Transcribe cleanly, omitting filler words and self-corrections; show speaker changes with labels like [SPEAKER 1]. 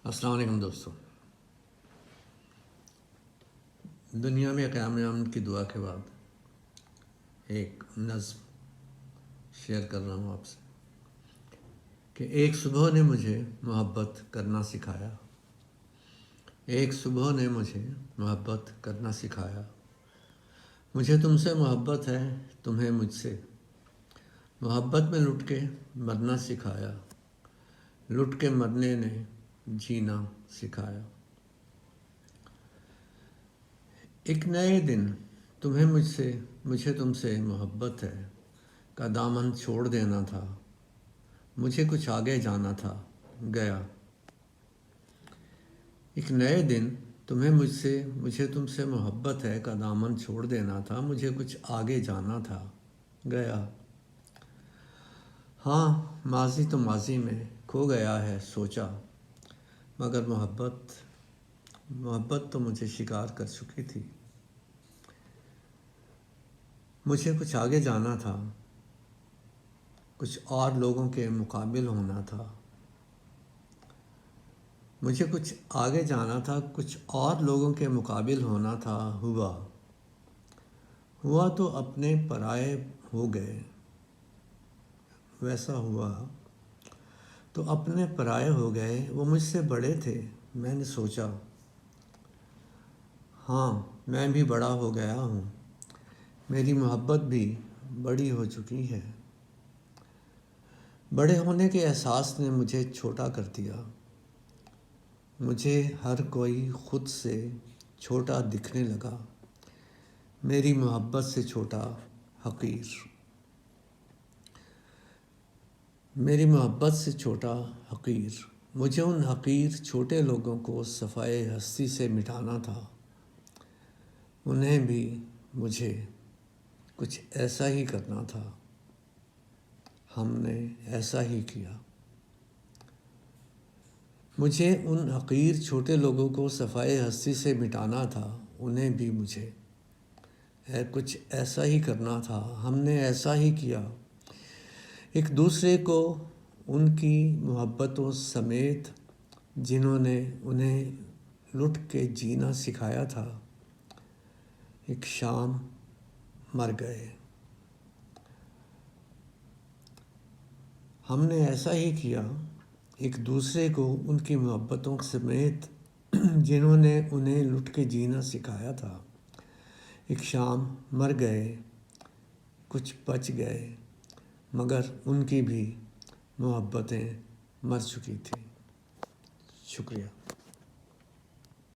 [SPEAKER 1] السلام علیکم دوستوں. دنیا میں قیام امن کی دعا کے بعد ایک نظم شیئر کر رہا ہوں آپ سے کہ ایک صبح نے مجھے محبت کرنا سکھایا. ایک صبح نے مجھے محبت کرنا سکھایا. مجھے تم سے محبت ہے، تمہیں مجھ سے. محبت میں لٹ کے مرنا سکھایا. لٹ کے مرنے نے جینا سکھایا. ایک نئے دن تمہیں مجھے تم سے محبت ہے کا دامن چھوڑ دینا تھا. مجھے کچھ آگے جانا تھا، گیا. ایک نئے دن تمہیں مجھے تم سے محبت ہے کا دامن چھوڑ دینا تھا. مجھے کچھ آگے جانا تھا، گیا. ہاں، ماضی تو ماضی میں کھو گیا ہے سوچا، مگر محبت تو مجھے شکار کر چکی تھی. مجھے کچھ آگے جانا تھا، کچھ اور لوگوں کے مقابل ہونا تھا. مجھے کچھ آگے جانا تھا، کچھ اور لوگوں کے مقابل ہونا تھا. ہوا تو اپنے پرائے ہو گئے. ویسا ہوا تو اپنے پرائے ہو گئے. وہ مجھ سے بڑے تھے، میں نے سوچا. ہاں، میں بھی بڑا ہو گیا ہوں. میری محبت بھی بڑی ہو چکی ہے. بڑے ہونے کے احساس نے مجھے چھوٹا کر دیا. مجھے ہر کوئی خود سے چھوٹا دکھنے لگا. میری محبت سے چھوٹا، حقیر. میری محبت سے چھوٹا، حقیر. مجھے ان حقیر چھوٹے لوگوں کو صفائے ہستی سے مٹانا تھا. انہیں بھی مجھے کچھ ایسا ہی کرنا تھا. ہم نے ایسا ہی کیا. مجھے ان حقیر چھوٹے لوگوں کو صفائے ہستی سے مٹانا تھا. انہیں بھی مجھے کچھ ایسا ہی کرنا تھا. ہم نے ایسا ہی کیا. ایک دوسرے کو ان کی محبتوں سمیت جنہوں نے انہیں لٹ کے جینا سکھایا تھا، ایک شام مر گئے. ہم نے ایسا ہی کیا. ایک دوسرے کو ان کی محبتوں سمیت جنہوں نے انہیں لٹ کے جینا سکھایا تھا، ایک شام مر گئے. کچھ بچ گئے، مگر ان کی بھی محبتیں مر چکی تھیں. شکریہ.